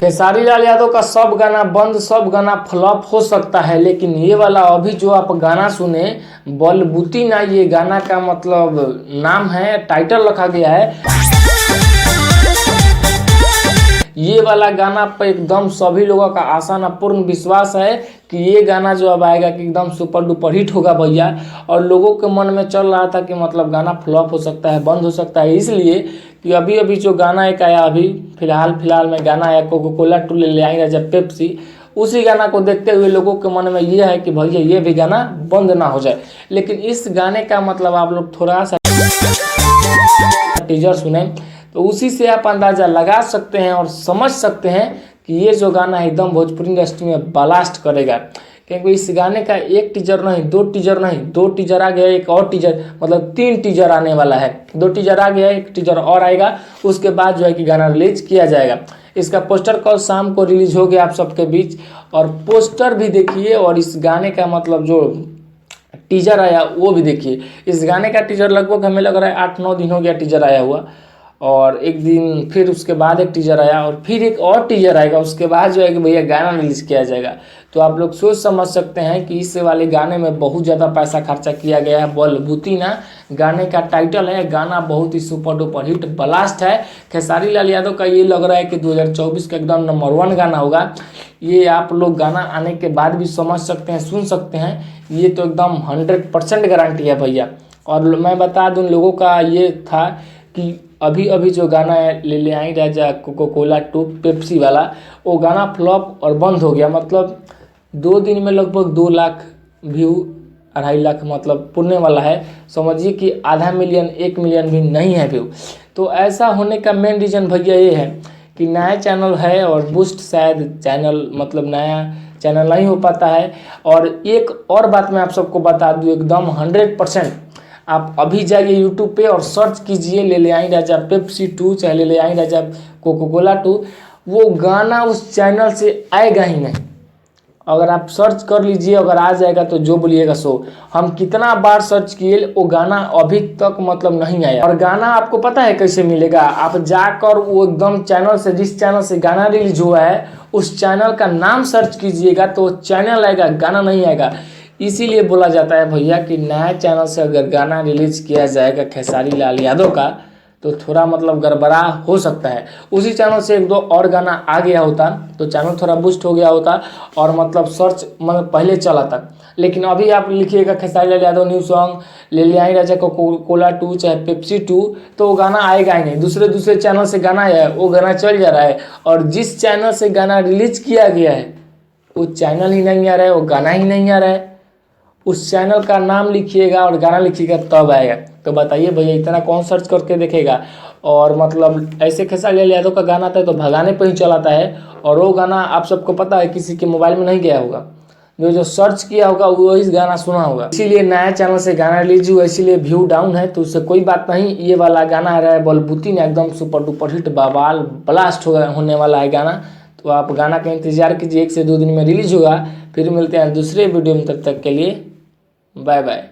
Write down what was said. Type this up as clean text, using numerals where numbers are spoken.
खेसारी लाल यादव का सब गाना बंद, सब गाना फ्लॉप हो सकता है, लेकिन ये वाला अभी जो आप गाना सुने बलबूती ना, ये गाना का मतलब नाम है, टाइटल रखा गया है। ये वाला गाना पर एकदम सभी लोगों का आशा न पूर्ण विश्वास है कि ये गाना जो अब आएगा कि एकदम सुपर डुपर हिट होगा भैया। और लोगों के मन में चल रहा था कि मतलब गाना फ्लॉप हो सकता है, बंद हो सकता है, इसलिए कि अभी अभी जो गाना एक आया, अभी फिलहाल में गाना आया कोको कोला 2 ले आएंगे जब पेप्सी, उसी गाना को देखते हुए लोगों के मन में ये है कि भैया ये भी गाना बंद ना हो जाए। लेकिन इस गाने का मतलब आप लोग थोड़ा सा टीजर सुने तो उसी से आप अंदाज़ा लगा सकते हैं और समझ सकते हैं कि ये जो गाना है एकदम भोजपुरी इंडस्ट्री में ब्लास्ट करेगा। क्योंकि इस गाने का एक टीजर नहीं, दो टीजर नहीं, 2 टीजर आ गया, एक और टीजर, मतलब 3 टीजर आने वाला है। 2 टीजर आ गया, 1 टीजर और आएगा, उसके बाद जो है कि गाना रिलीज किया जाएगा। इसका पोस्टर कल शाम को रिलीज हो गया आप सबके बीच, और पोस्टर भी देखिए और इस गाने का मतलब जो टीजर आया वो भी देखिए। इस गाने का टीजर लगभग हमें लग रहा है 8-9 दिन हो गया टीजर आया हुआ, और एक दिन फिर उसके बाद एक टीजर आया और फिर एक और टीजर आएगा, उसके बाद जो है कि भैया गाना रिलीज़ किया जाएगा। तो आप लोग सोच समझ सकते हैं कि इस वाले गाने में बहुत ज़्यादा पैसा खर्चा किया गया है। बलबूती ना गाने का टाइटल है, गाना बहुत ही सुपर डुपर हिट ब्लास्ट है। खेसारी लाल यादव का ये लग रहा है कि 2024 का एकदम नंबर 1 गाना होगा। ये आप लोग गाना आने के बाद भी समझ सकते हैं, सुन सकते हैं, ये तो एकदम 100% गारंटी है भैया। और मैं बता दूं लोगों का ये था कि अभी अभी जो गाना है ले आई राजा कोको कोला 2 पेप्सी वाला, वो गाना फ्लॉप और बंद हो गया। मतलब 2 दिन में लगभग 2 लाख व्यू, 2.5 लाख मतलब पुरने वाला है। समझिए कि आधा मिलियन, 1 मिलियन भी नहीं है व्यू। तो ऐसा होने का मेन रीज़न भैया ये है कि नया चैनल है और बूस्ट शायद चैनल मतलब नया चैनल नहीं हो पाता है। और एक और बात मैं आप सबको बता दूँ एकदम 100%, आप अभी जाइए यूट्यूब पे और सर्च कीजिए ले आई राजा पेप्सी 2 चाहे ले आई राजा कोको कोला 2, वो गाना उस चैनल से आएगा ही नहीं। अगर आप सर्च कर लीजिए, अगर आ जाएगा तो जो बोलिएगा सो। हम कितना बार सर्च किए, वो गाना अभी तक मतलब नहीं आया। और गाना आपको पता है कैसे मिलेगा? आप जाकर वो एकदम चैनल से, जिस चैनल से गाना रिलीज हुआ है उस चैनल का नाम सर्च कीजिएगा तो चैनल आएगा, गाना नहीं आएगा। इसीलिए बोला जाता है भैया कि नया चैनल से अगर गाना रिलीज किया जाएगा खेसारी लाल यादव का तो थोड़ा मतलब गड़बड़ा हो सकता है। उसी चैनल से 1-2 और गाना आ गया होता तो चैनल थोड़ा बूस्ट हो गया होता और मतलब सर्च मतलब पहले चला था। लेकिन अभी आप लिखिएगा खेसारी लाल यादव न्यू सॉन्ग ले आई राजा कोको कोला 2 चाहे पेप्सी 2, तो वो गाना आएगा ही नहीं। दूसरे चैनल से गाना है, वो गाना चल जा रहा है, और जिस चैनल से गाना रिलीज किया गया है वो चैनल ही नहीं आ रहा है, वो गाना ही नहीं आ रहा है। उस चैनल का नाम लिखिएगा और गाना लिखिएगा तब आएगा। तो बताइए भैया इतना कौन सर्च करके देखेगा? और मतलब ऐसे खेसारी लाल यादव का गाना आता है तो भगाने पर ही चलाता है, और वो गाना आप सबको पता है किसी के मोबाइल में नहीं गया होगा, जो सर्च किया होगा वो इस गाना सुना होगा। इसीलिए नया चैनल से गाना रिलीज हुआ, इसीलिए व्यू डाउन है, तो उससे कोई बात नहीं। ये वाला गाना आ रहा है बलबूती ने, एकदम सुपर डुपर हिट बवाल ब्लास्ट होने वाला है गाना। तो आप गाना का इंतजार कीजिए, 1 से 2 दिन में रिलीज होगा। फिर मिलते हैं दूसरे वीडियो में, तब तक के लिए बाय बाय।